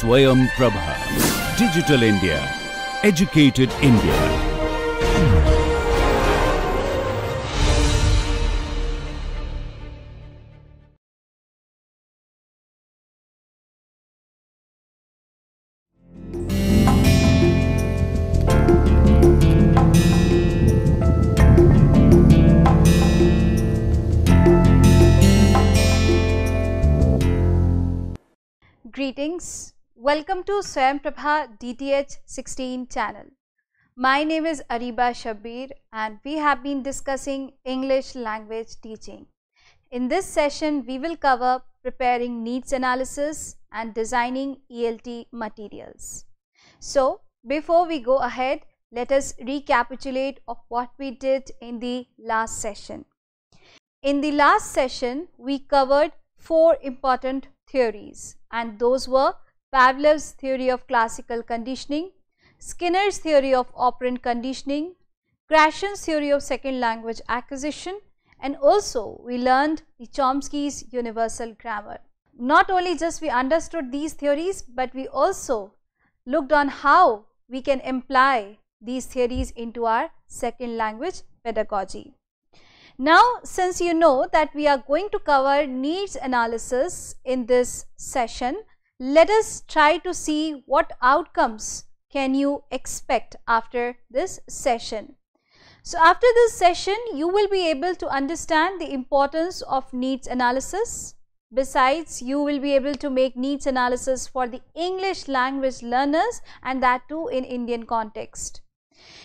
Swayam Prabha. Digital India. Educated India. Greetings. Welcome to Swayam Prabha DTH 16 channel. My name is Ariba Shabbir and we have been discussing English language teaching. In this session, we will cover preparing needs analysis and designing ELT materials. So, before we go ahead, let us recapitulate of what we did in the last session. In the last session, we covered 4 important theories, and those were Pavlov's theory of classical conditioning, Skinner's theory of operant conditioning, Krashen's theory of second language acquisition, and also we learned the Chomsky's universal grammar. Not only just we understood these theories, but we also looked on how we can apply these theories into our second language pedagogy. Now, since you know that we are going to cover needs analysis in this session, let us try to see what outcomes can you expect after this session. So, after this session, you will be able to understand the importance of needs analysis. Besides, you will be able to make needs analysis for the English language learners, and that too in Indian context.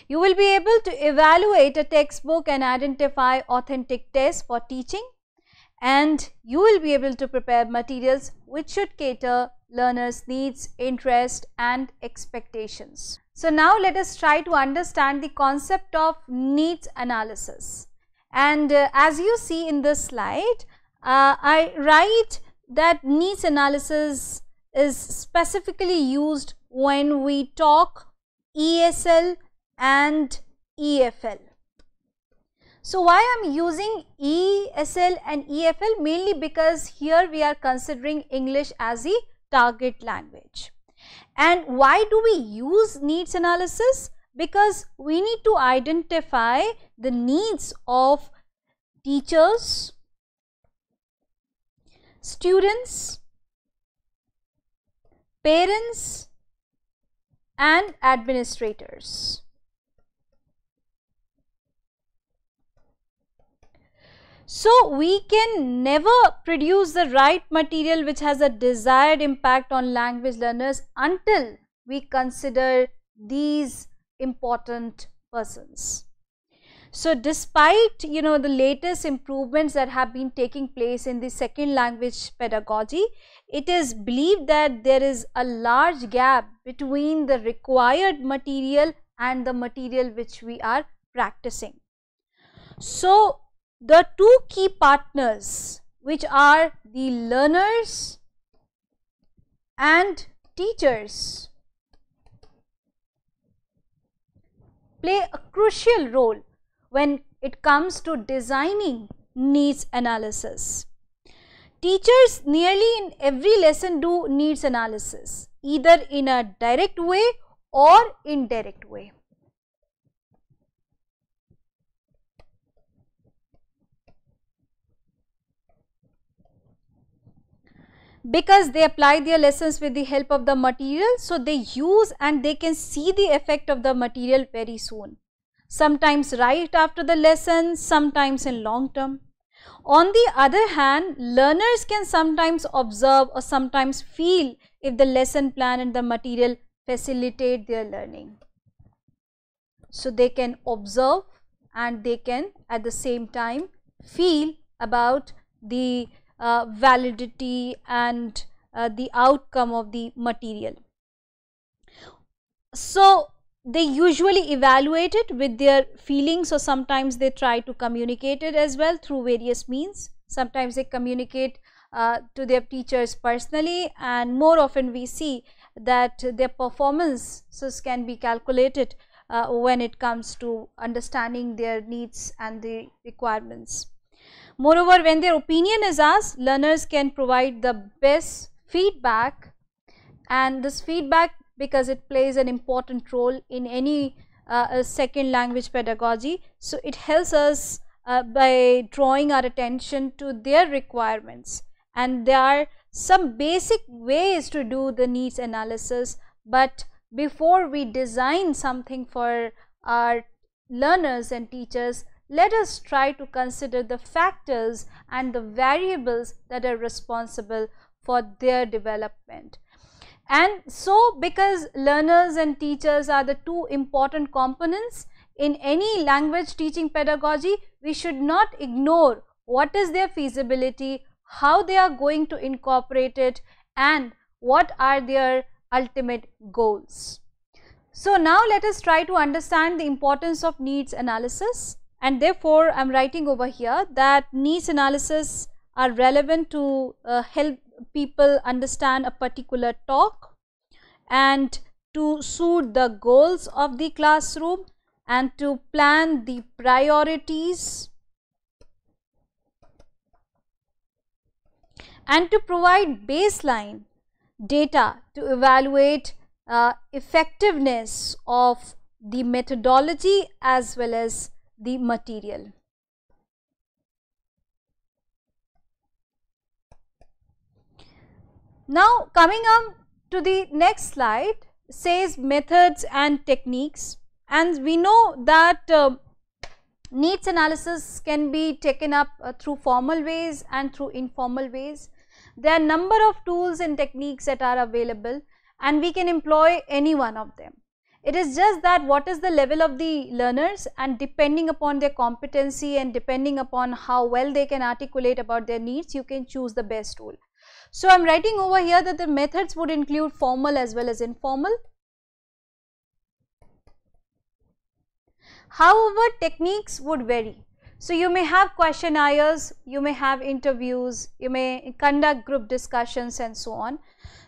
You will be able to evaluate a textbook and identify authentic tests for teaching, and you will be able to prepare materials which should cater learners' needs, interest and expectations. So, now let us try to understand the concept of needs analysis. And as you see in this slide, I write that needs analysis is specifically used when we talk ESL and EFL. So, why I am using ESL and EFL? Mainly because here we are considering English as the target language. And why do we use needs analysis? Because we need to identify the needs of teachers, students, parents and administrators. So, we can never produce the right material which has a desired impact on language learners until we consider these important persons. So, despite the latest improvements that have been taking place in the second language pedagogy, it is believed that there is a large gap between the required material and the material which we are practicing. So, the two key partners, which are the learners and teachers, play a crucial role when it comes to designing needs analysis. Teachers nearly in every lesson do needs analysis, either in a direct way or indirect way. Because they apply their lessons with the help of the material, so they use and they can see the effect of the material very soon. Sometimes right after the lesson, sometimes in long term. On the other hand, learners can sometimes observe or sometimes feel if the lesson plan and the material facilitate their learning. So, they can observe and they can at the same time feel about the validity and the outcome of the material. So, they usually evaluate it with their feelings, or sometimes they try to communicate it as well through various means. Sometimes they communicate to their teachers personally, and more often we see that their performances can be calculated when it comes to understanding their needs and the requirements. Moreover, when their opinion is asked, learners can provide the best feedback and this feedback, because it plays an important role in any second language pedagogy, so it helps us by drawing our attention to their requirements. And there are some basic ways to do the needs analysis, but before we design something for our learners and teachers, let us try to consider the factors and the variables that are responsible for their development. And so, because learners and teachers are the two important components in any language teaching pedagogy, we should not ignore what is their feasibility, how they are going to incorporate it, and what are their ultimate goals. So now let us try to understand the importance of needs analysis, and therefore I am writing over here that needs analysis are relevant to help people understand a particular talk and to suit the goals of the classroom and to plan the priorities and to provide baseline data to evaluate effectiveness of the methodology as well as the material. Now coming on to the next slide, says methods and techniques, and we know that needs analysis can be taken up through formal ways and through informal ways. There are a number of tools and techniques that are available, and we can employ any one of them. It is just that what is the level of the learners, and depending upon their competency and depending upon how well they can articulate about their needs, you can choose the best tool. So I am writing over here that the methods would include formal as well as informal. However, techniques would vary. So you may have questionnaires, you may have interviews, you may conduct group discussions and so on.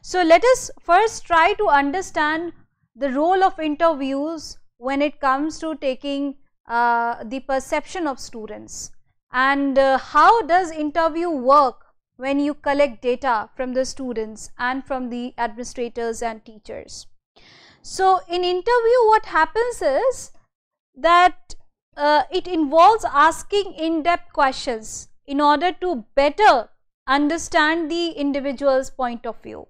So let us first try to understand the role of interviews when it comes to taking the perception of students, and how does interview work when you collect data from the students and from the administrators and teachers. So in interview, what happens is that it involves asking in-depth questions in order to better understand the individual's point of view.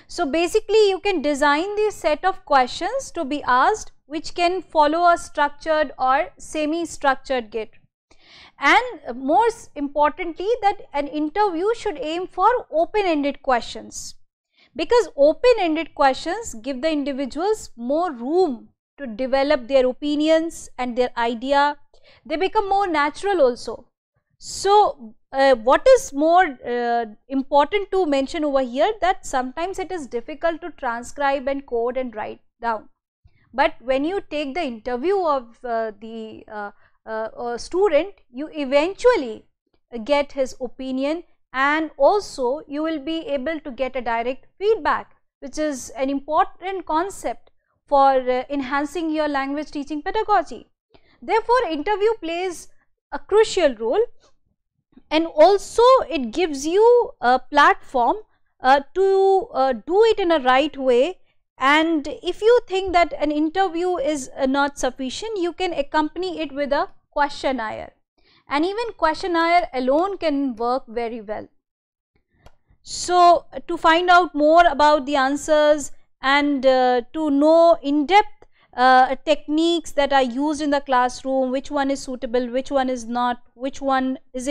So basically you can design the set of questions to be asked which can follow a structured or semi-structured grid. And most importantly, that an interview should aim for open-ended questions, because open-ended questions give the individuals more room to develop their opinions and their idea. They become more natural also. So what is more important to mention over here, that sometimes it is difficult to transcribe and code and write down, but when you take the interview of the student, you eventually get his opinion, and also you will be able to get a direct feedback, which is an important concept for enhancing your language teaching pedagogy. Therefore, interview plays a crucial role, and also it gives you a platform to do it in a right way. And if you think that an interview is not sufficient, you can accompany it with a questionnaire, and even questionnaire alone can work very well. So to find out more about the answers and to know in-depth techniques that are used in the classroom, which one is suitable, which one is not, which one is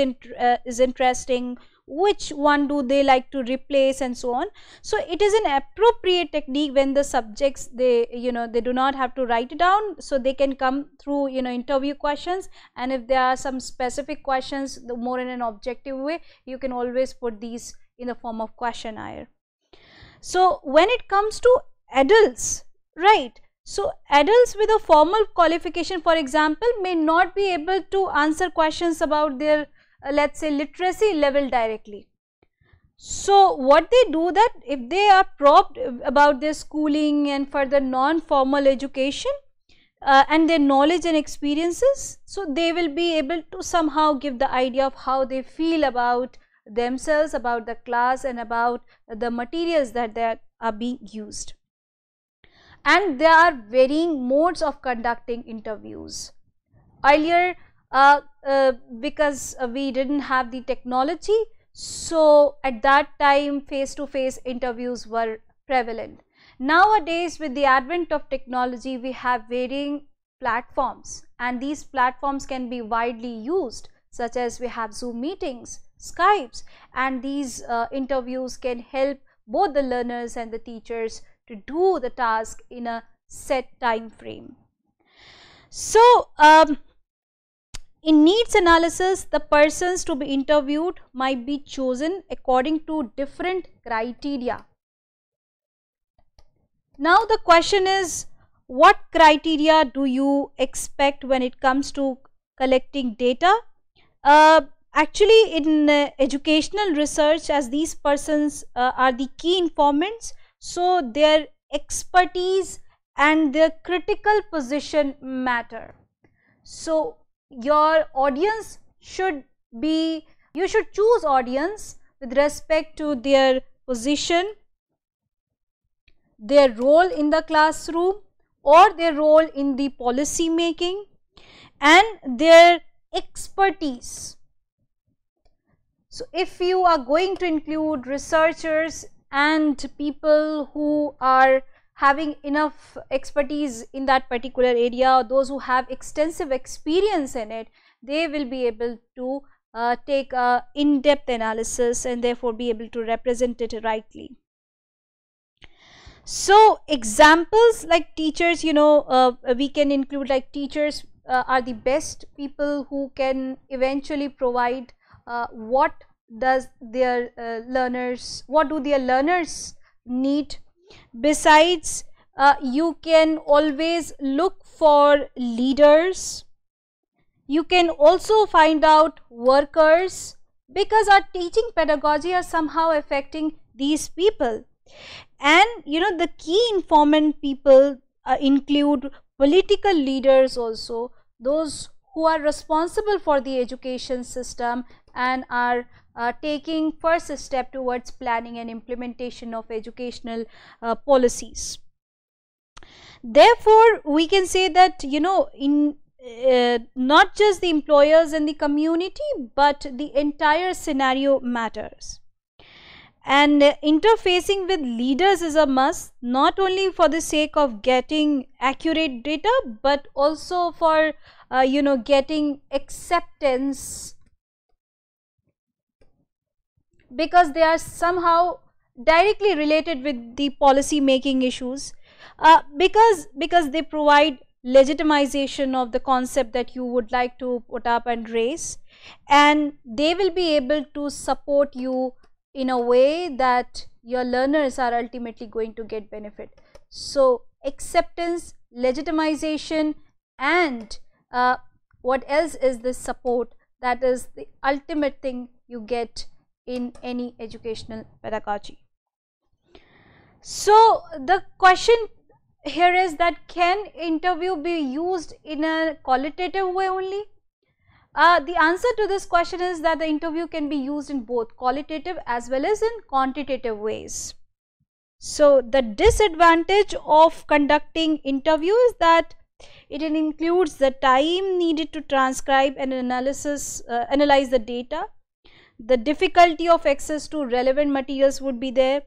interesting, which one do they like to replace, and so on. So it is an appropriate technique when the subjects, they do not have to write it down, so they can come through interview questions, and if there are some specific questions more in an objective way, you can always put these in the form of questionnaire. So when it comes to adults, right, so adults with a formal qualification, for example, may not be able to answer questions about their let's say literacy level directly. So what they do, that if they are probed about their schooling and further non-formal education and their knowledge and experiences, so they will be able to somehow give the idea of how they feel about themselves, about the class, and about the materials that they are are being used. And there are varying modes of conducting interviews. Earlier, because we didn't have the technology, so at that time face-to-face interviews were prevalent. Nowadays, with the advent of technology, we have varying platforms, and these platforms can be widely used, such as we have Zoom meetings, Skypes, and these interviews can help both the learners and the teachers to do the task in a set time frame. So, in needs analysis, the persons to be interviewed might be chosen according to different criteria. Now the question is, what criteria do you expect when it comes to collecting data? Actually, in educational research, as these persons are the key informants, so their expertise and their critical position matter. So your audience should be, you should choose audience with respect to their position, their role in the classroom, or their role in the policy making, and their expertise. So if you are going to include researchers and people who are having enough expertise in that particular area, or those who have extensive experience in it, they will be able to take a in-depth analysis and therefore be able to represent it rightly. So examples like teachers, we can include like teachers are the best people who can eventually provide what do their learners need. Besides, you can always look for leaders. You can also find out workers, because our teaching pedagogy are somehow affecting these people. And the key informant people include political leaders also, those who are responsible for the education system and are taking first step towards planning and implementation of educational policies. Therefore, we can say that in not just the employers and the community, but the entire scenario matters. And interfacing with leaders is a must, not only for the sake of getting accurate data, but also for getting acceptance, because they are somehow directly related with the policy making issues, because they provide legitimization of the concept that you would like to put up and raise, and they will be able to support you in a way that your learners are ultimately going to get benefit. So acceptance, legitimization, and what else is this support, that is the ultimate thing you get in any educational pedagogy. So the question here is that, can interview be used in a qualitative way only? The answer to this question is that the interview can be used in both qualitative as well as in quantitative ways. So the disadvantage of conducting interview is that it includes the time needed to transcribe and analyze the data. The difficulty of access to relevant materials would be there.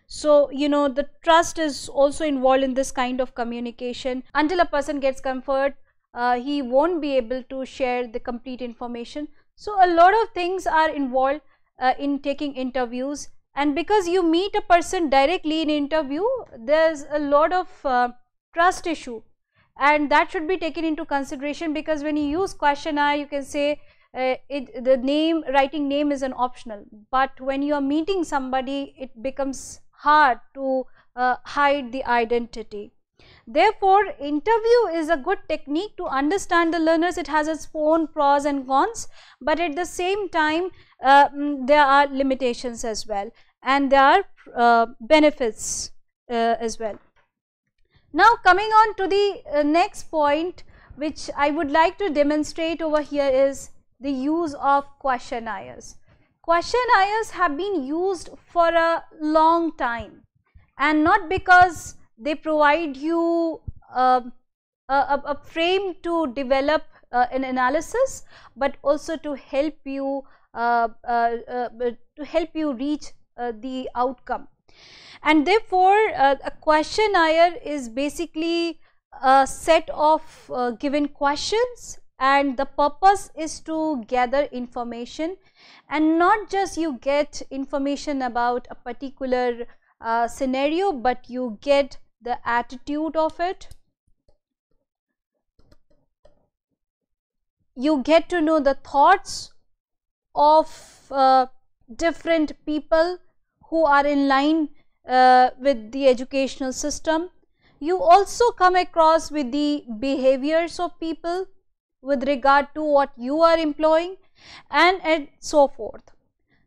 So the trust is also involved in this kind of communication. Until a person gets comfort, he won't be able to share the complete information. So a lot of things are involved in taking interviews, and because you meet a person directly in interview, there's a lot of trust issue, and that should be taken into consideration, because when you use questionnaire, you can say the writing name is an optional, but when you are meeting somebody, it becomes hard to hide the identity. Therefore, interview is a good technique to understand the learners. It has its own pros and cons, but at the same time there are limitations as well, and there are benefits as well. Now coming on to the next point which I would like to demonstrate over here is the use of questionnaires. Questionnaires have been used for a long time, and not because they provide you a frame to develop an analysis, but also to help you reach the outcome. And therefore a questionnaire is basically a set of given questions, and the purpose is to gather information, and not just you get information about a particular scenario, but you get the attitude of it. You get to know the thoughts of different people who are in line with the educational system. You also come across with the behaviors of people with regard to what you are employing, and so forth.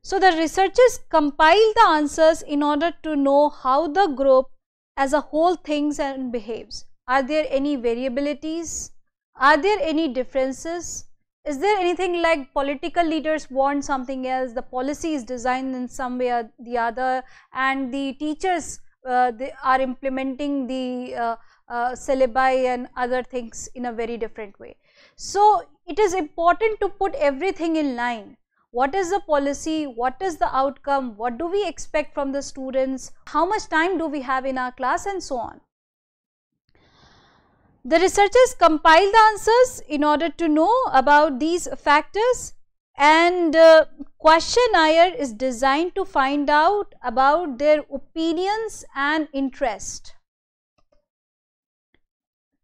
So the researchers compile the answers in order to know how the group as a whole thinks and behaves. Are there any variabilities? Are there any differences? Is there anything like political leaders want something else, the policy is designed in some way or the other, and the teachers they are implementing the syllabi and other things in a very different way. So it is important to put everything in line. What is the policy? What is the outcome? What do we expect from the students? How much time do we have in our class, and so on. The researchers compile the answers in order to know about these factors, and questionnaire is designed to find out about their opinions and interest.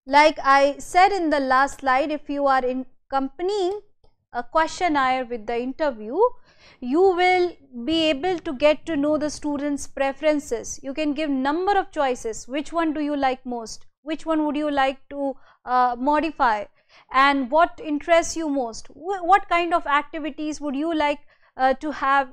Like I said in the last slide, if you are accompanying a questionnaire with the interview, you will be able to get to know the students' preferences. You can give number of choices. Which one do you like most? Which one would you like to modify, and what interests you most? What kind of activities would you like to have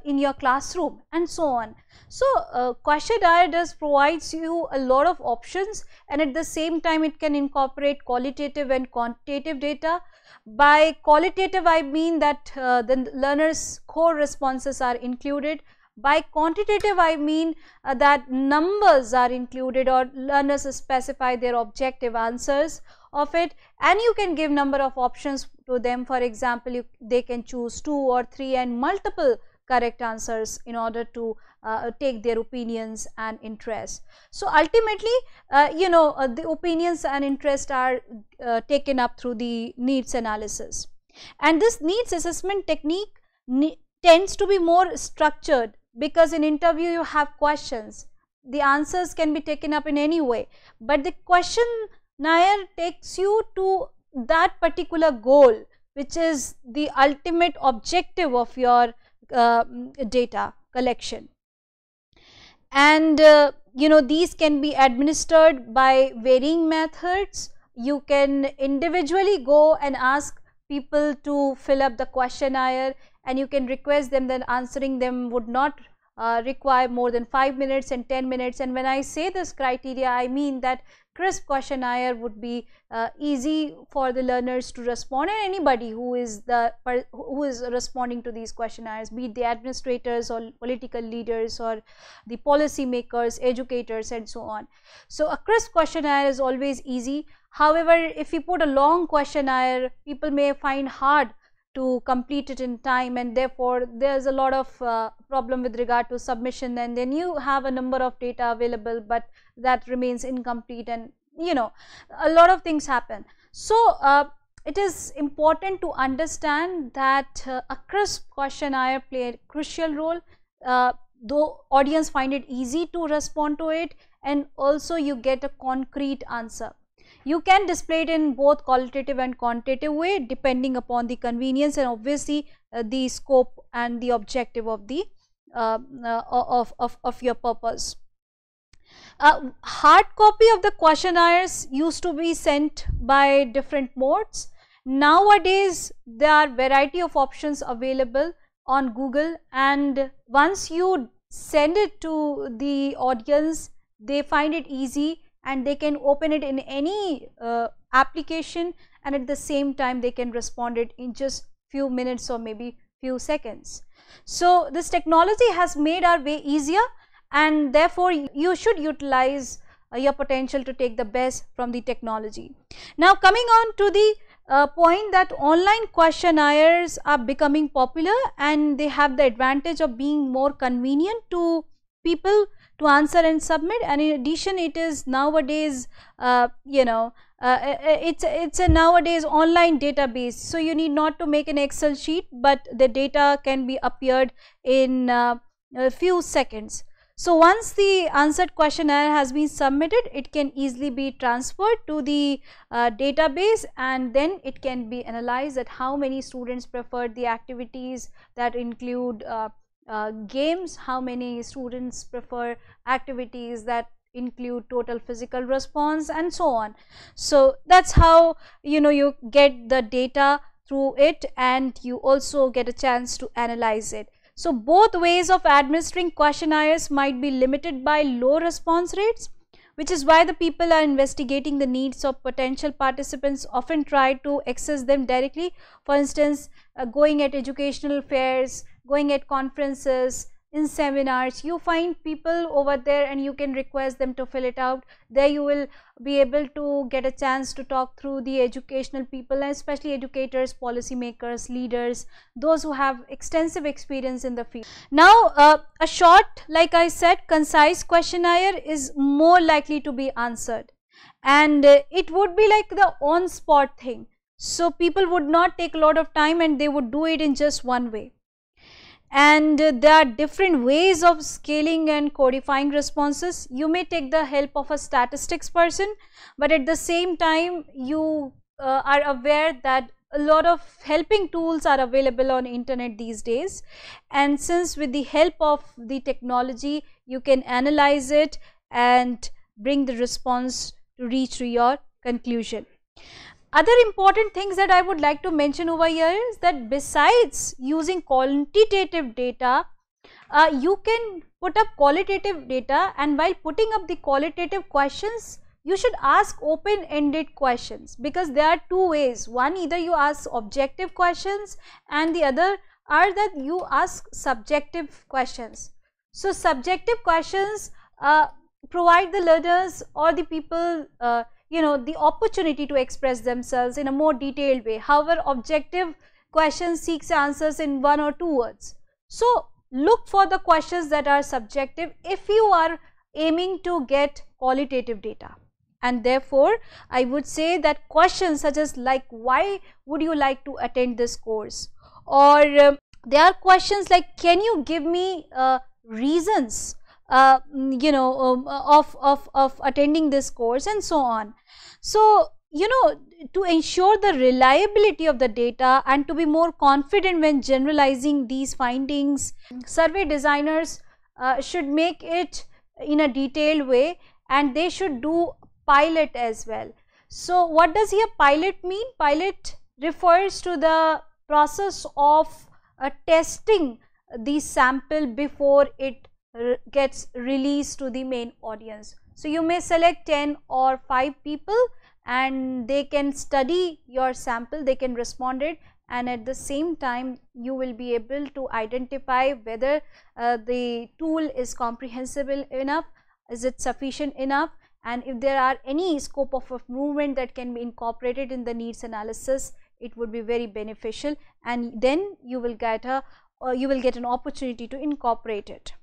in your classroom, and so on. So questionnaire does provides you a lot of options, and at the same time it can incorporate qualitative and quantitative data. By qualitative I mean that the learners' core responses are included. By quantitative I mean that numbers are included, or learners specify their objective answers of it, and you can give number of options to them. For example, they can choose 2 or 3 and multiple correct answers in order to take their opinions and interests. So ultimately the opinions and interests are taken up through the needs analysis, and this needs assessment technique tends to be more structured, because in interview you have questions, the answers can be taken up in any way, but the questionnaire takes you to that particular goal, which is the ultimate objective of your data collection. And these can be administered by varying methods. You can individually go and ask people to fill up the questionnaire, and you can request them that answering them would not require more than 5 minutes and 10 minutes. And when I say this criteria, I mean that crisp questionnaire would be easy for the learners to respond, and anybody who is responding to these questionnaires, be it the administrators or political leaders or the policy makers, educators, and so on. So a crisp questionnaire is always easy. However, if you put a long questionnaire, people may find hard to complete it in time, and therefore there's a lot of problem with regard to submission, and then you have a number of data available but that remains incomplete, and a lot of things happen. So it is important to understand that a crisp questionnaire play a crucial role, though audience find it easy to respond to it, and also you get a concrete answer. You can display it in both qualitative and quantitative way, depending upon the convenience and obviously the scope and the objective of the of your purpose. Hard copy of the questionnaires used to be sent by different modes. Nowadays there are variety of options available on Google, and once you send it to the audience, they find it easy and they can open it in any application, and at the same time they can respond it in just few minutes or maybe few seconds. So this technology has made our way easier, and therefore you should utilize your potential to take the best from the technology. Now coming on to the point that online questionnaires are becoming popular, and they have the advantage of being more convenient to people to answer and submit, and in addition it is nowadays it's a nowadays online database, so you need not to make an Excel sheet, but the data can be appeared in a few seconds. So once the answered questionnaire has been submitted, it can easily be transferred to the database, and then it can be analyzed at how many students preferred the activities that include games, how many students prefer activities that include total physical response, and so on. So that's how you get the data through it, and you also get a chance to analyze it. So both ways of administering questionnaires might be limited by low response rates, which is why the people are investigating the needs of potential participants often try to access them directly. For instance, going at educational fairs, going at conferences, in seminars, you find people over there and you can request them to fill it out. There you will be able to get a chance to talk through the educational people, and especially educators, policymakers, leaders, those who have extensive experience in the field. Now a short, like I said, concise questionnaire is more likely to be answered, and it would be like the on spot thing, so people would not take a lot of time and they would do it in just one way. And there are different ways of scaling and codifying responses. You may take the help of a statistics person, but at the same time you are aware that a lot of helping tools are available on internet these days, and since with the help of the technology you can analyze it and bring the response to reach to your conclusion. Other important things that I would like to mention over here is that besides using quantitative data, you can put up qualitative data, and while putting up the qualitative questions, you should ask open-ended questions, because there are two ways. One, either you ask objective questions, and the other are that you ask subjective questions. So subjective questions provide the learners or the people the opportunity to express themselves in a more detailed way. However, objective questions seeks answers in 1 or 2 words. So look for the questions that are subjective if you are aiming to get qualitative data. And therefore I would say that questions such as like, why would you like to attend this course, or there are questions like, can you give me reasons of attending this course, and so on. So to ensure the reliability of the data and to be more confident when generalizing these findings, survey designers should make it in a detailed way, and they should do pilot as well. So what does here pilot mean? Pilot refers to the process of testing the sample before it gets released to the main audience. So you may select 10 or 5 people and they can study your sample, they can respond it, and at the same time you will be able to identify whether the tool is comprehensible enough, is it sufficient enough, and if there are any scope of movement that can be incorporated in the needs analysis, it would be very beneficial, and then you will get an opportunity to incorporate it.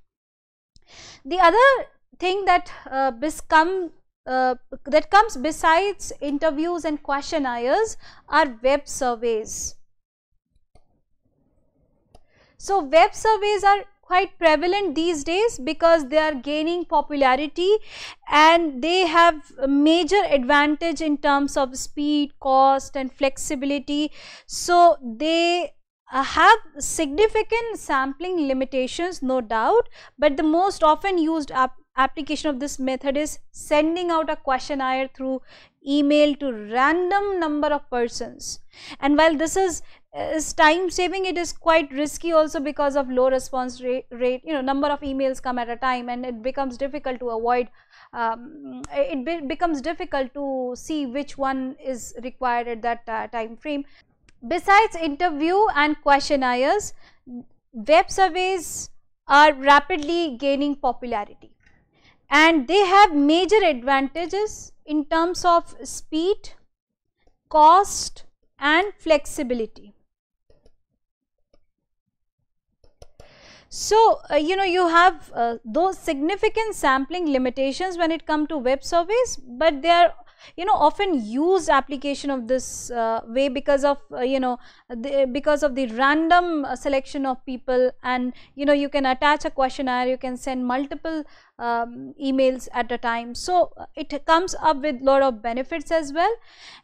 The other thing that comes besides interviews and questionnaires are web surveys. So web surveys are quite prevalent these days because they are gaining popularity and they have a major advantage in terms of speed, cost and flexibility. So they have significant sampling limitations, no doubt, but the most often used application of this method is sending out a questionnaire through email to random number of persons. And while this is time saving, it is quite risky also because of low response rate. Number of emails come at a time and it becomes difficult to avoid, becomes difficult to see which one is required at that time frame. Besides interview and questionnaires, web surveys are rapidly gaining popularity, and they have major advantages in terms of speed, cost and flexibility. So, you have those significant sampling limitations when it comes to web surveys, but they are often used application of this way because of because of the random selection of people, and you can attach a questionnaire, you can send multiple emails at a time. So it comes up with lot of benefits as well,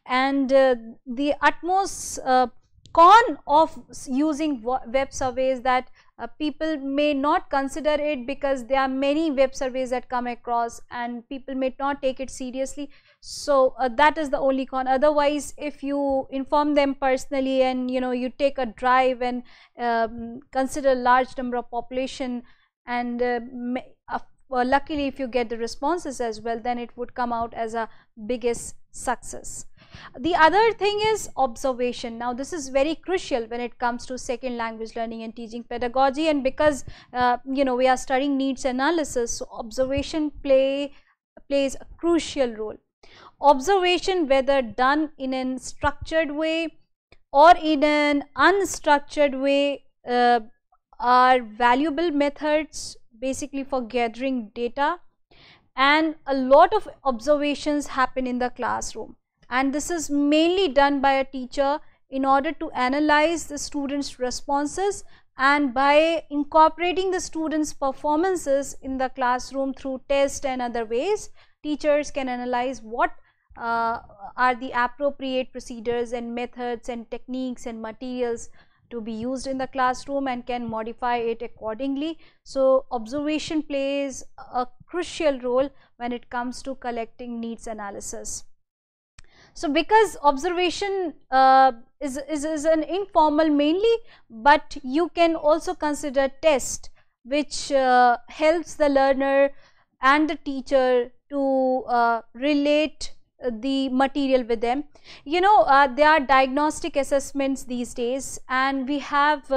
and the utmost con of using web surveys that people may not consider it because there are many web surveys that come across and people may not take it seriously. So that is the only con. Otherwise, if you inform them personally and you take a drive and consider large number of population, and luckily if you get the responses as well, then it would come out as a biggest success. The other thing is observation. Now this is very crucial when it comes to second language learning and teaching pedagogy, and because we are studying needs analysis, so observation plays a crucial role. Observation, whether done in a structured way or in an unstructured way, are valuable methods basically for gathering data, and a lot of observations happen in the classroom, and this is mainly done by a teacher in order to analyze the students' responses, and by incorporating the students' performances in the classroom through tests and other ways, teachers can analyze what are the appropriate procedures and methods and techniques and materials to be used in the classroom and can modify it accordingly. So observation plays a crucial role when it comes to collecting needs analysis. So because observation is an informal mainly, but you can also consider test, which helps the learner and the teacher to relate the material with them. There are diagnostic assessments these days, and we have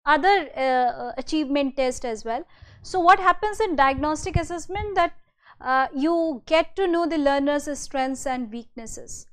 other achievement tests as well. So what happens in diagnostic assessment, that you get to know the learner's strengths and weaknesses.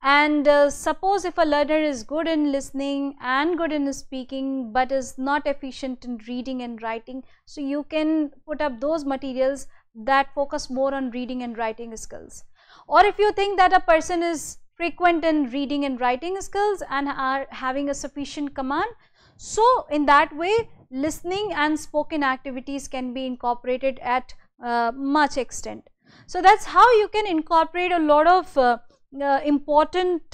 And suppose if a learner is good in listening and good in speaking but is not efficient in reading and writing, so you can put up those materials that focus more on reading and writing skills. Or if you think that a person is frequent in reading and writing skills and are having a sufficient command, so in that way listening and spoken activities can be incorporated at much extent. So that's how you can incorporate a lot of important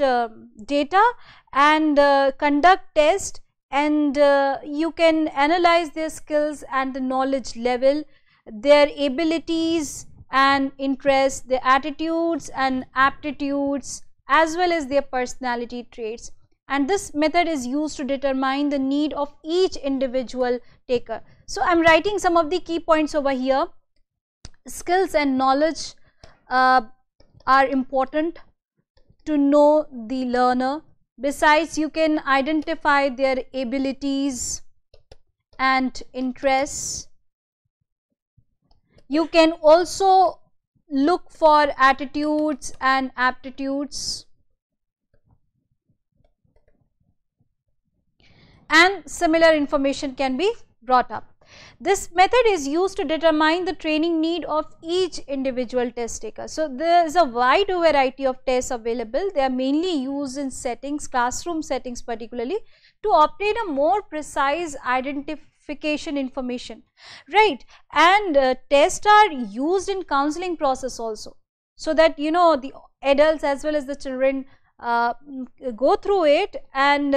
data and conduct test, and you can analyze their skills and the knowledge level, their abilities and interests, their attitudes and aptitudes, as well as their personality traits. And this method is used to determine the need of each individual taker. So I'm writing some of the key points over here. Skills and knowledge are important to know the learner. Besides, you can identify their abilities and interests. You can also look for attitudes and aptitudes, and similar information can be brought up. This method is used to determine the training need of each individual test taker. So there is a wide variety of tests available. They are mainly used in settings, classroom settings particularly, to obtain a more precise identification information, right? And tests are used in counseling process also, so that the adults as well as the children go through it, and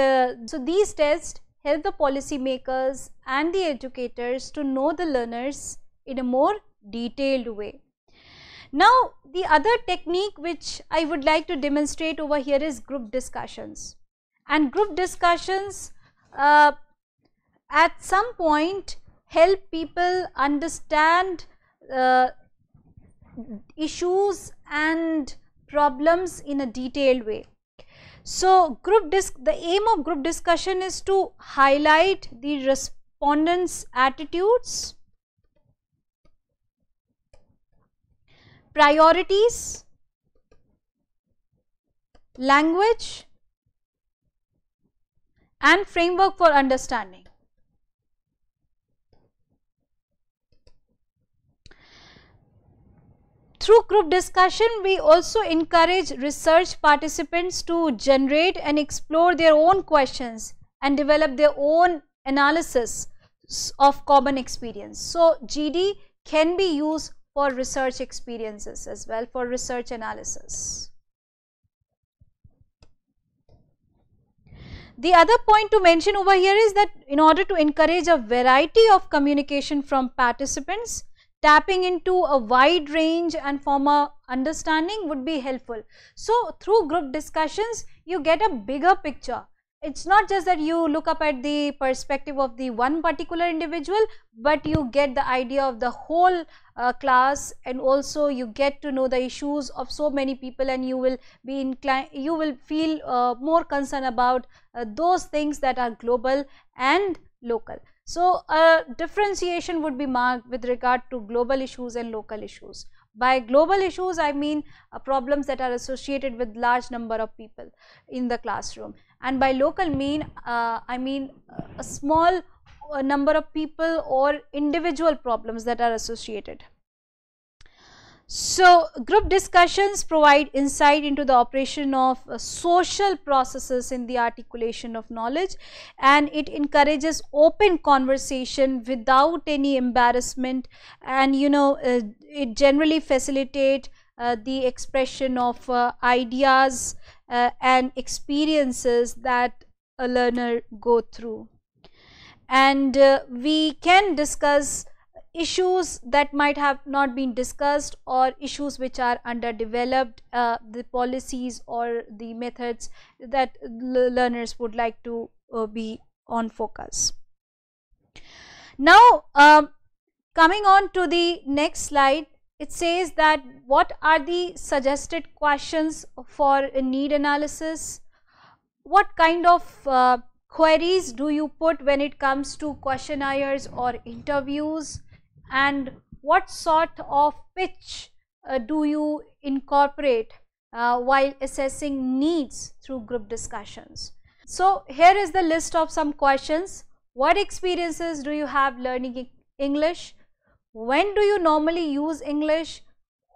so these tests help the policy makers and the educators to know the learners in a more detailed way. Now the other technique which I would like to demonstrate over here is group discussions. And group discussions at some point help people understand issues and problems in a detailed way. So the aim of group discussion is to highlight the respondents' attitudes, priorities, language, and framework for understanding. Through group discussion, we also encourage research participants to generate and explore their own questions and develop their own analysis of common experience. So, GD can be used for research experiences as well, for research analysis. The other point to mention over here is that in order to encourage a variety of communication from participants, tapping into a wide range and form a understanding would be helpful. So, through group discussions, you get a bigger picture. It's not just that you look up at the perspective of the one particular individual, but you get the idea of the whole class, and also you get to know the issues of so many people, and you will be inclined, you will feel more concerned about those things that are global and local. So, a differentiation would be marked with regard to global issues and local issues. By global issues, I mean problems that are associated with large number of people in the classroom, and by local I mean a small number of people or individual problems that are associated. So, group discussions provide insight into the operation of social processes in the articulation of knowledge, and it encourages open conversation without any embarrassment, and it generally facilitates the expression of ideas and experiences that a learner go through. And we can discuss issues that might have not been discussed, or issues which are underdeveloped, the policies or the methods that learners would like to be on focus. Now, coming on to the next slide, it says that what are the suggested questions for a need analysis? What kind of queries do you put when it comes to questionnaires or interviews? And what sort of pitch do you incorporate while assessing needs through group discussions? So, here is the list of some questions. What experiences do you have learning English? When do you normally use English?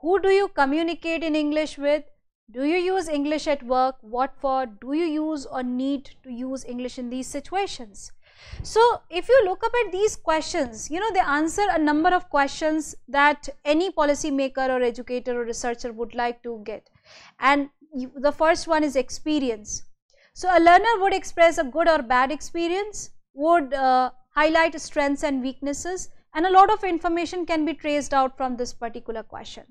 Who do you communicate in English with? Do you use English at work? What for? Do you use or need to use English in these situations? So, if you look up at these questions, they answer a number of questions that any policy maker or educator or researcher would like to get. And the first one is experience. So, a learner would express a good or bad experience, would highlight strengths and weaknesses, and a lot of information can be traced out from this particular question.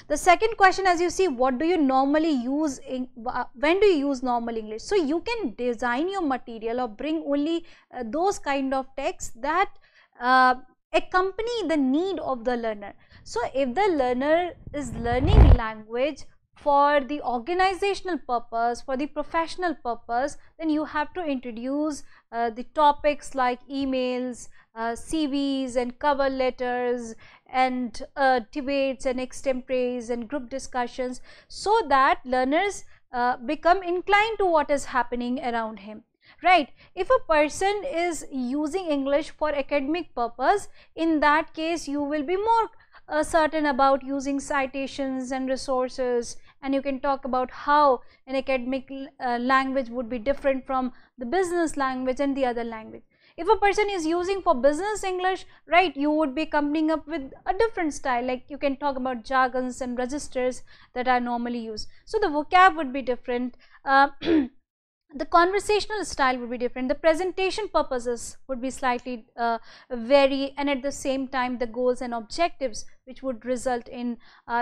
The second question, as you see, what do you normally use when do you use normal English? So, you can design your material or bring only those kind of texts that accompany the need of the learner. So, if the learner is learning language for the organizational purpose, for the professional purpose, then you have to introduce the topics like emails, CVs and cover letters, and debates and extemporaries and group discussions, so that learners become inclined to what is happening around him, right? If a person is using English for academic purpose, in that case you will be more certain about using citations and resources, and you can talk about how an academic language would be different from the business language and the other language. If a person is using for business English, right, you would be coming up with a different style, like you can talk about jargons and registers that are normally used. So, the vocab would be different, the conversational style would be different, the presentation purposes would be slightly vary, and at the same time the goals and objectives which would result in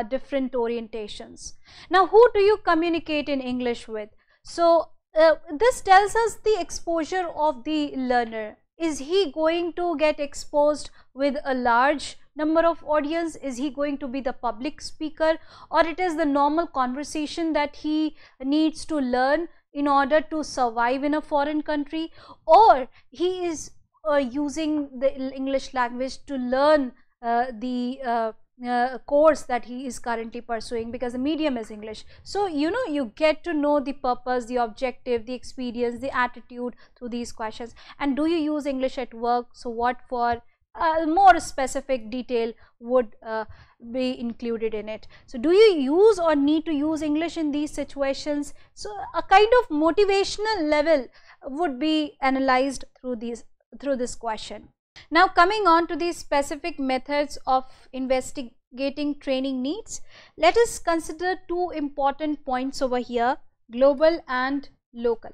different orientations. Now, who do you communicate in English with? So, this tells us the exposure of the learner. Is he going to get exposed with a large number of audience? Is he going to be the public speaker, or it is the normal conversation that he needs to learn in order to survive in a foreign country, or he is using the English language to learn the course that he is currently pursuing, because the medium is English. So you get to know the purpose, the objective, the experience, the attitude through these questions. And do you use English at work? So what for? More specific detail would be included in it. So do you use or need to use English in these situations? So a kind of motivational level would be analyzed through this question. Now coming on to the specific methods of investigating training needs, let us consider two important points over here: global and local.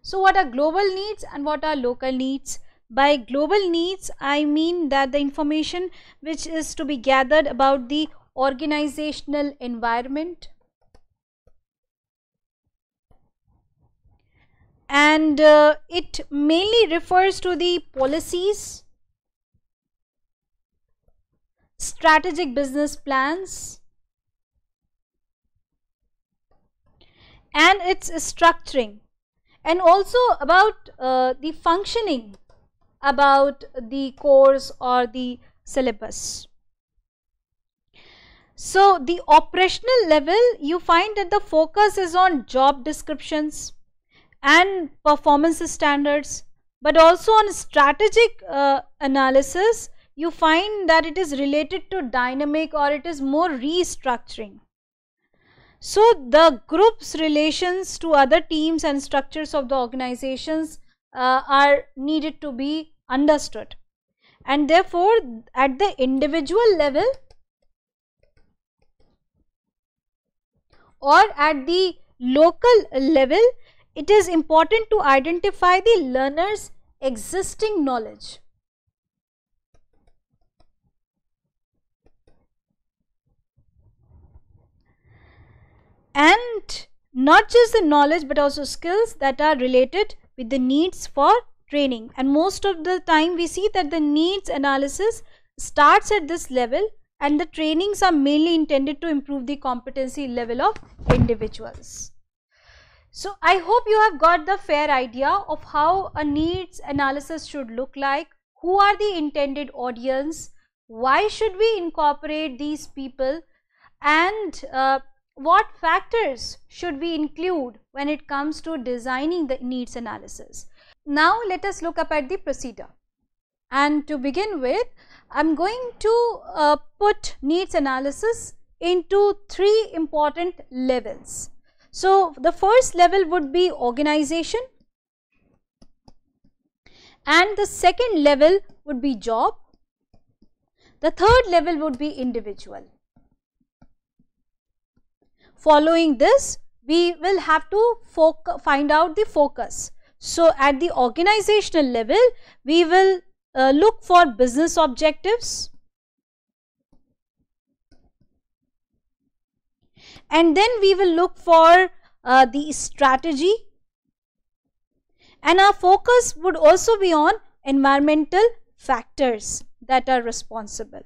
So what are global needs and what are local needs? By global needs, I mean that the information which is to be gathered about the organizational environment, and it mainly refers to the policies, strategic business plans, and its structuring, and also about the functioning about the course or the syllabus. So the operational level, you find that the focus is on job descriptions and performance standards, but also on strategic analysis, you find that it is related to dynamic, or it is more restructuring. So the group's relations to other teams and structures of the organizations are needed to be understood, and therefore at the individual level or at the local level, it is important to identify the learner's existing knowledge. And not just the knowledge but also skills that are related with the needs for training. And most of the time we see that the needs analysis starts at this level, and the trainings are mainly intended to improve the competency level of individuals. So I hope you have got the fair idea of how a needs analysis should look like, who are the intended audience, why should we incorporate these people, and what factors should we include when it comes to designing the needs analysis. Now let us look up at the procedure, and to begin with I am going to put needs analysis into three important levels. So the first level would be organization, and the second level would be job, the third level would be individual. Following this, we will have to find out the focus. So at the organizational level, we will look for business objectives, and then we will look for the strategy, and our focus would also be on environmental factors that are responsible.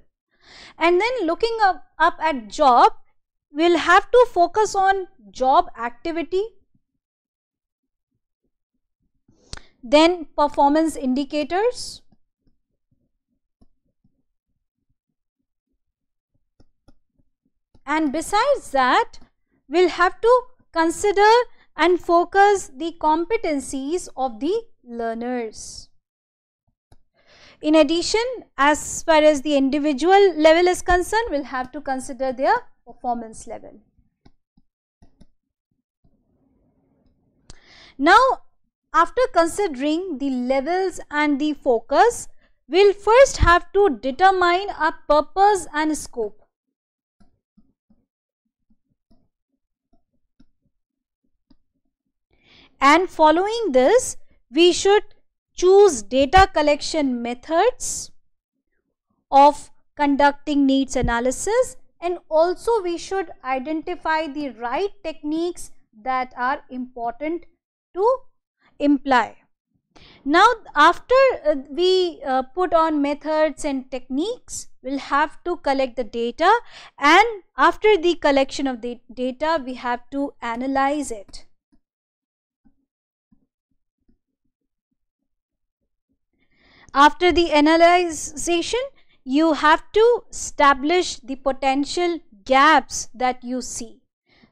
And then looking up at job, we will have to focus on job activity, then performance indicators, and besides that we will have to consider and focus the competencies of the learners. In addition, as far as the individual level is concerned, we will have to consider their performance level. Now, after considering the levels and the focus, we will first have to determine our purpose and scope. And following this, we should choose data collection methods of conducting needs analysis, and also we should identify the right techniques that are important to imply. Now, after we put on methods and techniques, we will have to collect the data, and after the collection of the data, we have to analyze it. After the analyzation, you have to establish the potential gaps that you see.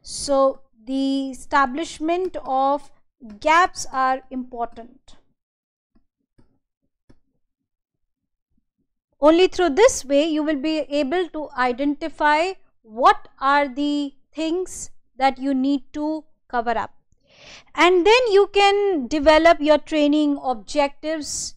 So the establishment of gaps are important. Only through this way you will be able to identify what are the things that you need to cover up. And then you can develop your training objectives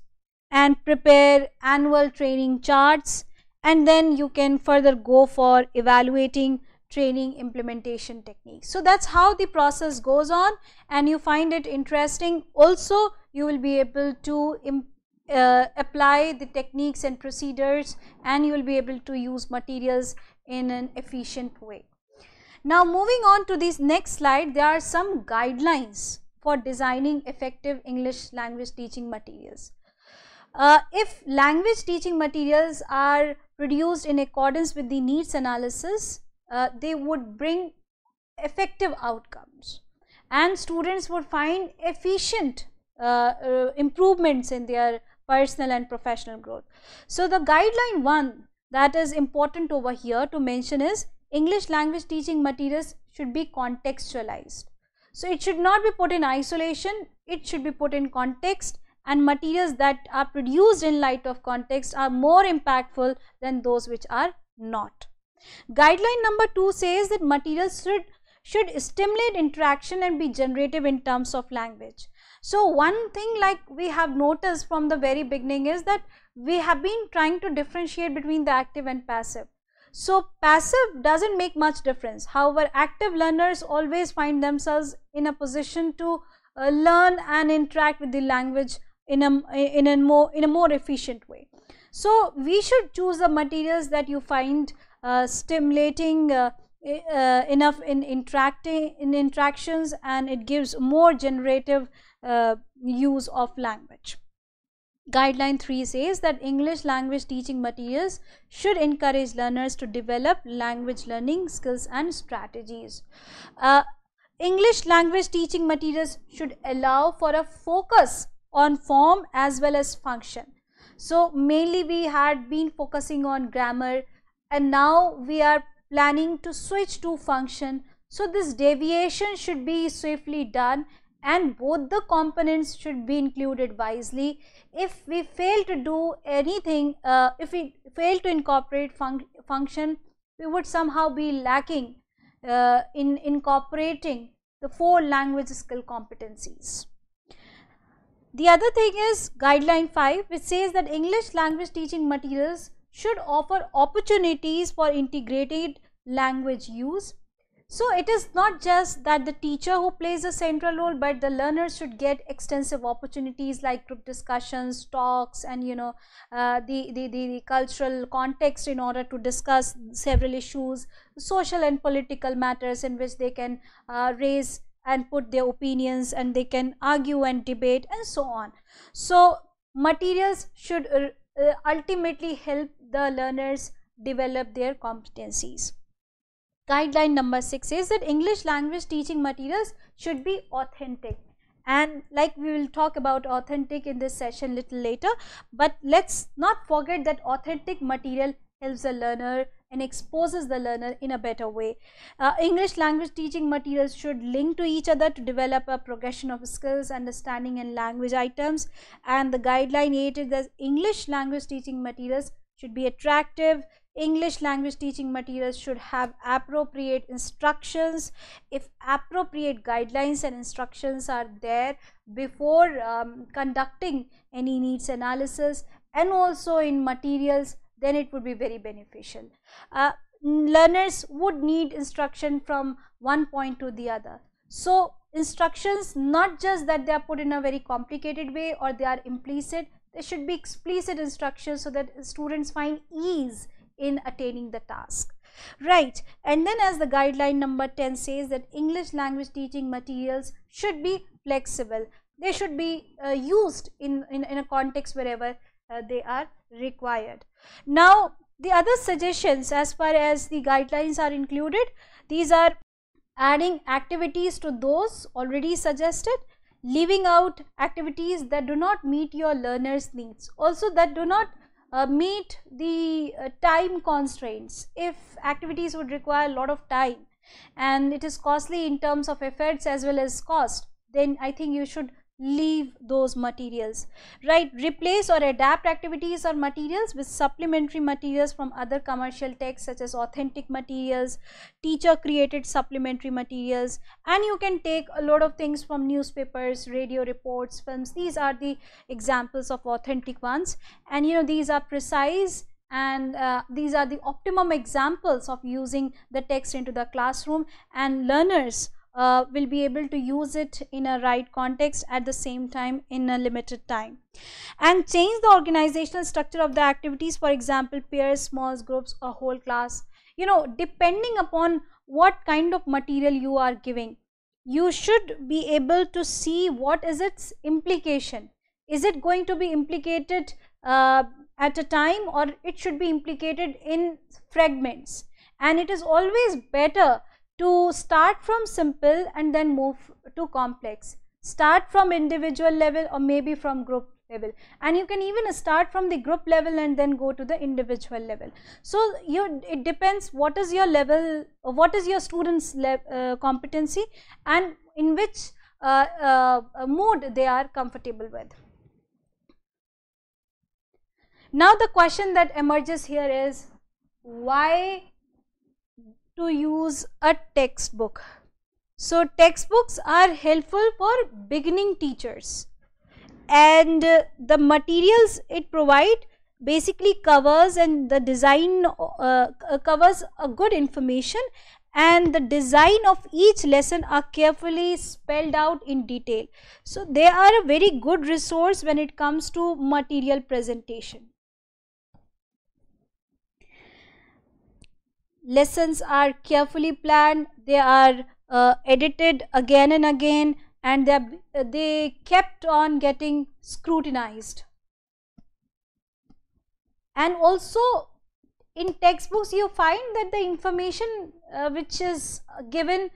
and prepare annual training charts, and then you can further go for evaluating training implementation techniques. So that's how the process goes on, and you find it interesting. Also, you will be able to apply the techniques and procedures, and you will be able to use materials in an efficient way. Now moving on to this next slide, there are some guidelines for designing effective English language teaching materials. If language teaching materials are produced in accordance with the needs analysis, they would bring effective outcomes, and students would find efficient improvements in their personal and professional growth. So the guideline 1 that is important over here to mention is English language teaching materials should be contextualized. So it should not be put in isolation, it should be put in context, and materials that are produced in light of context are more impactful than those which are not. Guideline number 2 says that materials should stimulate interaction and be generative in terms of language. So one thing like we have noticed from the very beginning is that we have been trying to differentiate between the active and passive. So passive doesn't make much difference. However, active learners always find themselves in a position to learn and interact with the language in a more efficient way. So we should choose the materials that you find stimulating enough in interactions, and it gives more generative use of language. Guideline 3 says that English language teaching materials should encourage learners to develop language learning skills and strategies. English language teaching materials should allow for a focus on form as well as function. So mainly we had been focusing on grammar, and now we are planning to switch to function. So this deviation should be swiftly done, and both the components should be included wisely. If we fail to do anything, if we fail to incorporate function, we would somehow be lacking in incorporating the 4 language skill competencies. The other thing is guideline 5, which says that English language teaching materials should offer opportunities for integrated language use. So it is not just that the teacher who plays a central role, but the learners should get extensive opportunities like group discussions, talks, and the cultural context in order to discuss several issues, social and political matters in which they can raise and put their opinions, and they can argue and debate and so on. So materials should ultimately help the learners develop their competencies. Guideline number 6 says that English language teaching materials should be authentic, and like we will talk about authentic in this session little later, but let's not forget that authentic material helps the learner and exposes the learner in a better way. English language teaching materials should link to each other to develop a progression of skills, understanding and language items. And the guideline 8 is that English language teaching materials should be attractive. English language teaching materials should have appropriate instructions. If appropriate guidelines and instructions are there before conducting any needs analysis and also in materials, then it would be very beneficial. Learners would need instruction from one point to the other. So instructions, not just that they are put in a very complicated way or they are implicit, there should be explicit instructions so that students find ease in attaining the task. Right, and then as the guideline number 10 says that English language teaching materials should be flexible. They should be used in a context wherever they are required. Now the other suggestions as far as the guidelines are included, these are adding activities to those already suggested, leaving out activities that do not meet your learners' needs, also that do not meet the time constraints. If activities would require a lot of time and it is costly in terms of efforts as well as cost, then I think you should leave those materials, right? Replace or adapt activities or materials with supplementary materials from other commercial texts, such as authentic materials, teacher created supplementary materials, and you can take a lot of things from newspapers, radio reports, films. These are the examples of authentic ones, and these are precise, and these are the optimum examples of using the text into the classroom, and learners will be able to use it in a right context at the same time in a limited time. And change the organizational structure of the activities, for example, pairs, small groups, or whole class. Depending upon what kind of material you are giving, you should be able to see what is its implication. Is it going to be implicated at a time, or it should be implicated in fragments? And it is always better to start from simple and then move to complex. Start from individual level or maybe from group level, and you can even start from the group level and then go to the individual level. So it depends what is your level, or what is your students competency, and in which mode they are comfortable with. Now the question that emerges here is, why to use a textbook? So textbooks are helpful for beginning teachers, and the materials it provides basically covers, and the design covers a good information, and the design of each lesson are carefully spelled out in detail. So they are a very good resource when it comes to material presentation. Lessons are carefully planned, they are edited again and again, and they kept on getting scrutinized. And also in textbooks you find that the information which is given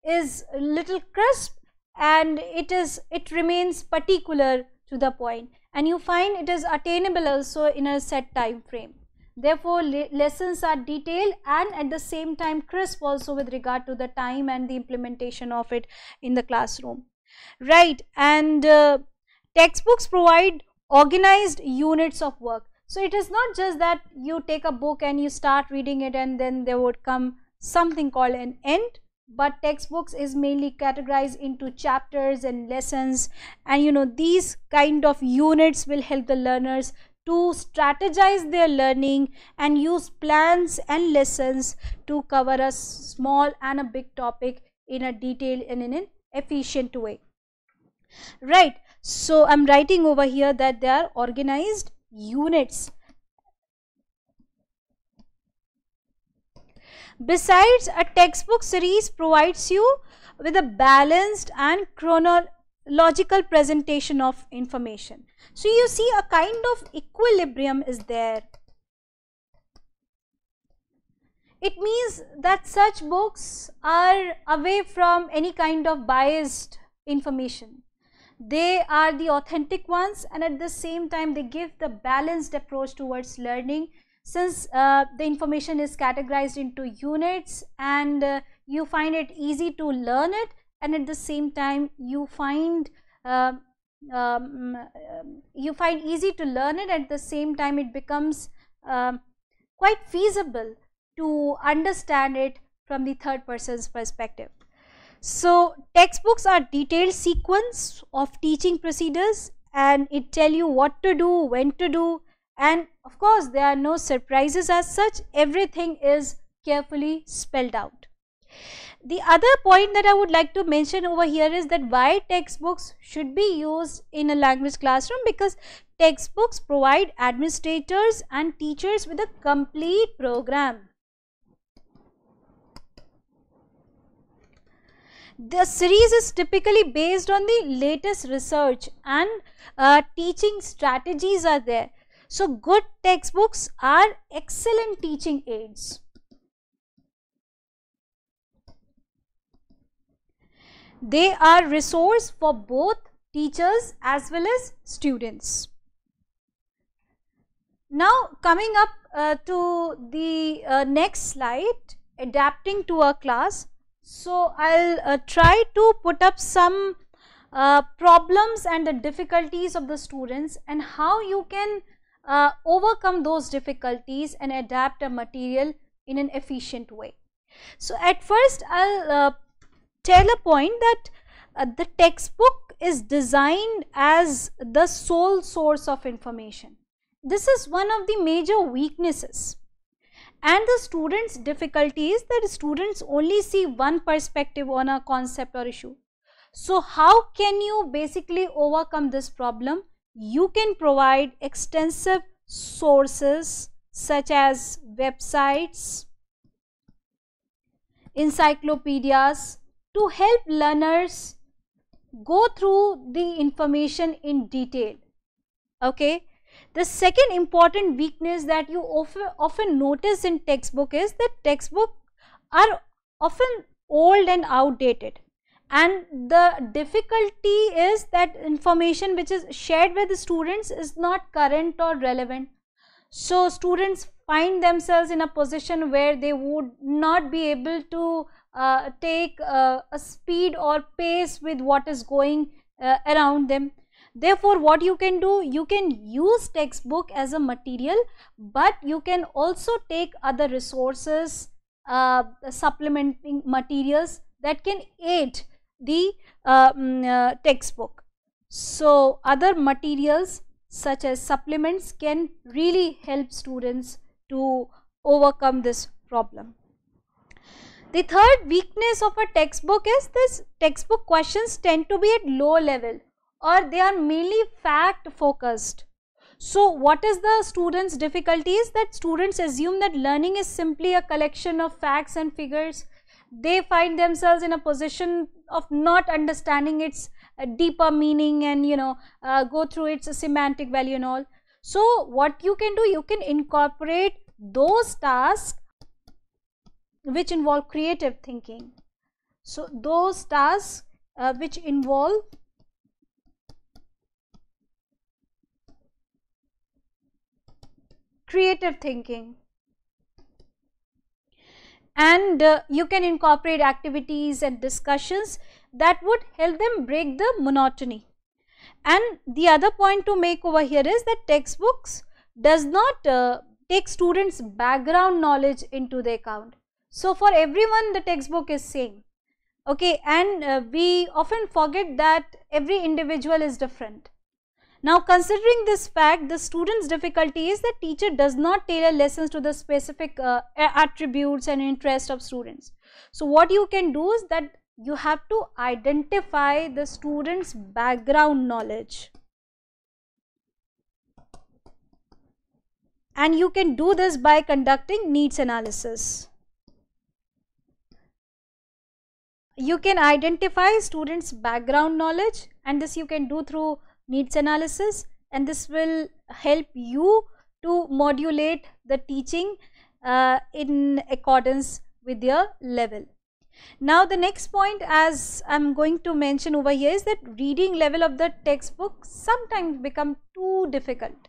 is a little crisp, and it remains particular to the point, and you find it is attainable also in a set time frame. Therefore lessons are detailed and at the same time crisp also with regard to the time and the implementation of it in the classroom, right? And textbooks provide organized units of work. So it is not just that you take a book and you start reading it and then there would come something called an end, but textbooks is mainly categorized into chapters and lessons, and these kind of units will help the learners to strategize their learning and use plans and lessons to cover a small and a big topic in a detailed and in an efficient way, right? So I'm writing over here that they are organized units. Besides, a textbook series provides you with a balanced and chronological presentation of information. So you see a kind of equilibrium is there. It means that such books are away from any kind of biased information. They are the authentic ones, and at the same time they give the balanced approach towards learning, since the information is categorized into units, and you find it easy to learn it, and at the same time you find easy to learn it, at the same time it becomes quite feasible to understand it from the third person's perspective. So textbooks are detailed sequence of teaching procedures, and it tell you what to do, when to do, and of course there are no surprises as such. Everything is carefully spelled out. The other point that I would like to mention over here is that why textbooks should be used in a language classroom, because textbooks provide administrators and teachers with a complete program. The series is typically based on the latest research, and teaching strategies are there. So good textbooks are excellent teaching aids. They are resource for both teachers as well as students. Now coming up to the next slide, adapting to a class. So I'll try to put up some problems and the difficulties of the students and how you can overcome those difficulties and adapt a material in an efficient way. So at first I'll tell a point that the textbook is designed as the sole source of information. This is one of the major weaknesses, and the students' difficulty is that students only see one perspective on a concept or issue. So how can you basically overcome this problem? You can provide extensive sources such as websites, encyclopedias to help learners go through the information in detail. Okay. The second important weakness that you often notice in textbook is that textbooks are often old and outdated, and the difficulty is that information which is shared with the students is not current or relevant. So students find themselves in a position where they would not be able to take a speed or pace with what is going around them. Therefore, what you can do, you can use textbook as a material, but you can also take other resources, supplementing materials that can aid the textbook. So other materials such as supplements can really help students to overcome this problem. The third weakness of a textbook is this: textbook questions tend to be at low level, or they are mainly fact focused. So what is the students' difficulty is that students assume that learning is simply a collection of facts and figures. They find themselves in a position of not understanding its deeper meaning and go through its semantic value and all. So what you can do, you can incorporate those tasks which involve creative thinking. So those tasks which involve creative thinking, and you can incorporate activities and discussions that would help them break the monotony. And the other point to make over here is that textbooks does not take students' background knowledge into the account. So for everyone the textbook is same, okay, and we often forget that every individual is different. Now considering this fact, the student's difficulty is that teacher does not tailor lessons to the specific attributes and interest of students. So what you can do is that you have to identify the student's background knowledge, and you can do this by conducting needs analysis. You can identify students' background knowledge, and this you can do through needs analysis, and this will help you to modulate the teaching in accordance with your level. Now the next point, as I am going to mention over here, is that reading level of the textbook sometimes become too difficult.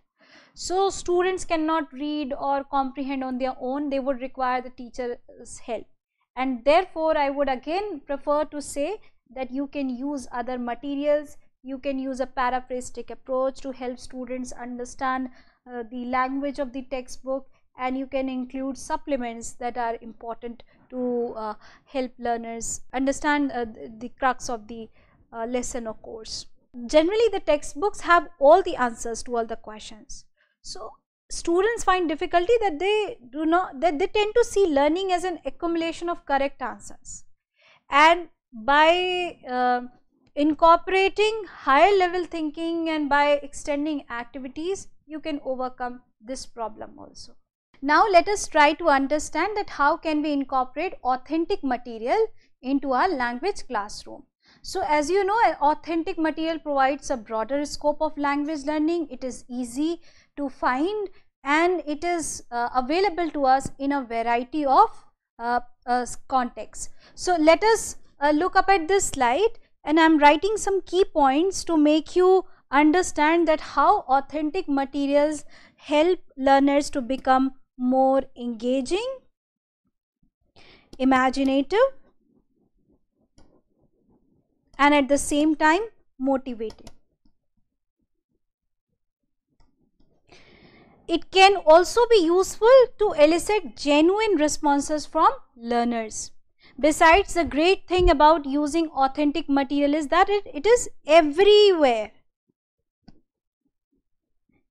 So students cannot read or comprehend on their own, they would require the teacher's help, and therefore I would again prefer to say that you can use other materials. You can use a paraphrastic approach to help students understand the language of the textbook, and you can include supplements that are important to help learners understand the crux of the lesson or course. Generally the textbooks have all the answers to all the questions. So students find difficulty that they tend to see learning as an accumulation of correct answers, and by incorporating higher level thinking and by extending activities, you can overcome this problem also. Now let us try to understand that how can we incorporate authentic material into our language classroom. So as you know, authentic material provides a broader scope of language learning. It is easy to find, and it is available to us in a variety of contexts. So let us look up at this slide. and I am writing some key points to make you understand that how authentic materials help learners to become more engaging, imaginative, and at the same time motivated. It can also be useful to elicit genuine responses from learners. Besides, the great thing about using authentic material is that it is everywhere,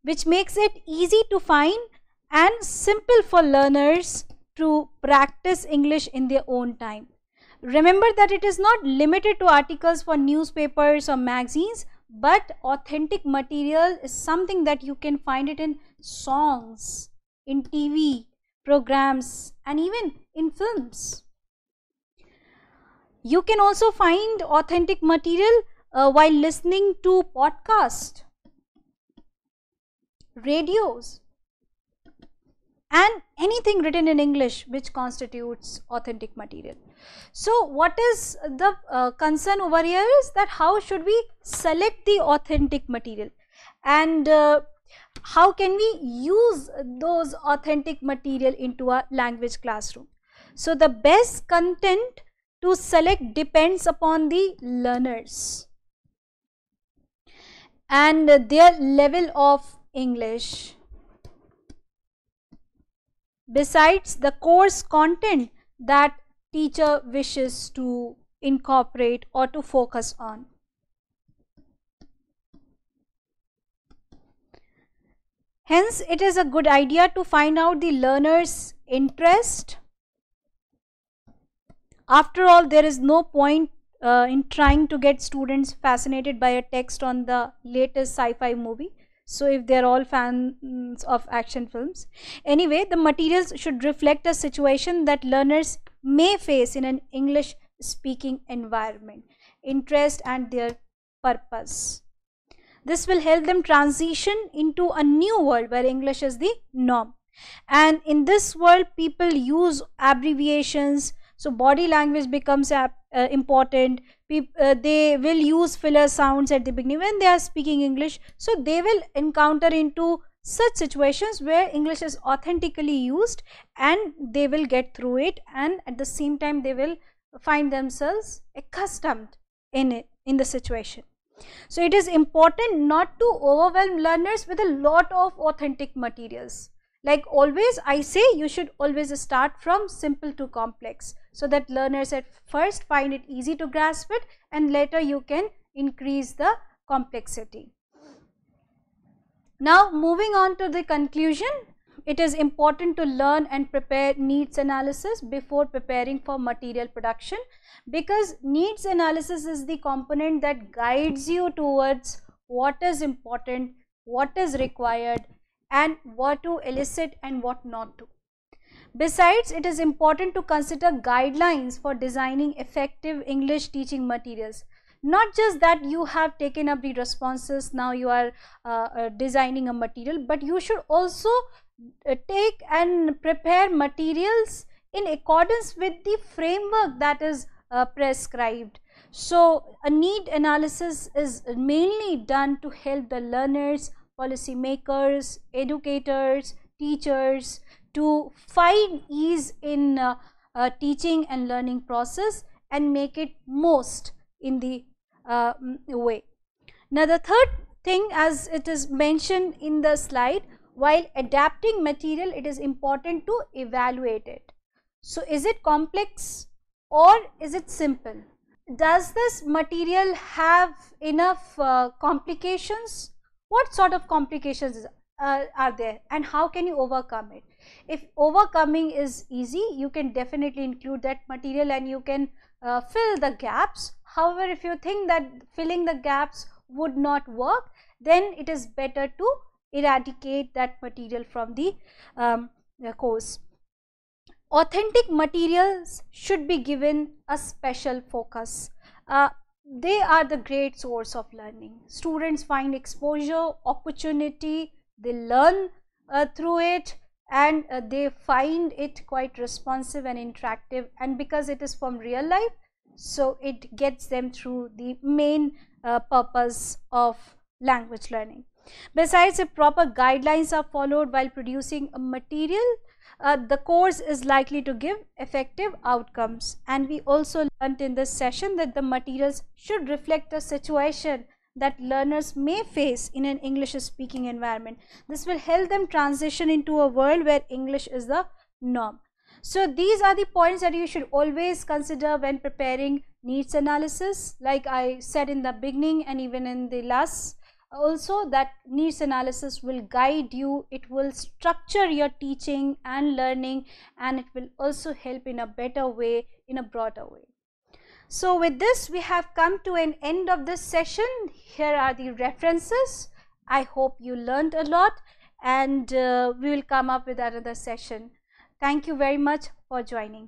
which makes it easy to find and simple for learners to practice English in their own time. Remember that it is not limited to articles for newspapers or magazines, but authentic material is something that you can find it in songs, in TV programs, and even in films. You can also find authentic material while listening to podcasts, radios, and anything written in English which constitutes authentic material. So what is the concern over here is that how should we select the authentic material, and how can we use those authentic material into a language classroom. So the best content to select depends upon the learners and their level of English. Besides the course content that teacher wishes to incorporate or to focus on. Hence, it is a good idea to find out the learner's interest. After all, there is no point in trying to get students fascinated by a text on the latest sci-fi movie. So if they are all fans of action films. Anyway, the materials should reflect a situation that learners may face in an English speaking environment, interest and their purpose. This will help them transition into a new world where English is the norm. And in this world, people use abbreviations, so body language becomes important. They will use filler sounds at the beginning when they are speaking English. So they will encounter into such situations where English is authentically used, and they will get through it, and at the same time they will find themselves accustomed in it, in the situation. So it is important not to overwhelm learners with a lot of authentic materials. Like always I say, you should always start from simple to complex, so that learners at first find it easy to grasp it, and later you can increase the complexity. Now moving on to the conclusion, it is important to learn and prepare needs analysis before preparing for material production, because needs analysis is the component that guides you towards what is important, what is required, and what to elicit and what not to. Besides, it is important to consider guidelines for designing effective English teaching materials. Not just that you have taken up the responses, now you are designing a material, but you should also take and prepare materials in accordance with the framework that is prescribed. So a need analysis is mainly done to help the learners, policy makers, educators, teachers to find ease in teaching and learning process and make it most in the way. Now the third thing, as it is mentioned in the slide, while adapting material, it is important to evaluate it. So is it complex or is it simple? Does this material have enough complications? What sort of complications are there, and how can you overcome it? If overcoming is easy, you can definitely include that material and you can fill the gaps. However, if you think that filling the gaps would not work, then it is better to eradicate that material from the course. Authentic materials should be given a special focus. They are the great source of learning. Students find exposure, opportunity, they learn through it, and they find it quite responsive and interactive, and because it is from real life, so it gets them through the main purpose of language learning. Besides, if proper guidelines are followed while producing a material, the course is likely to give effective outcomes. And we also learnt in this session that the materials should reflect a situation that learners may face in an English speaking environment. This will help them transition into a world where English is the norm. So these are the points that you should always consider when preparing needs analysis. Like I said in the beginning and even in the last also, that needs analysis will guide you, it will structure your teaching and learning, and it will also help in a better way, in a broader way. So with this, we have come to an end of this session. Here are the references. I hope you learned a lot, and we will come up with another session. Thank you very much for joining.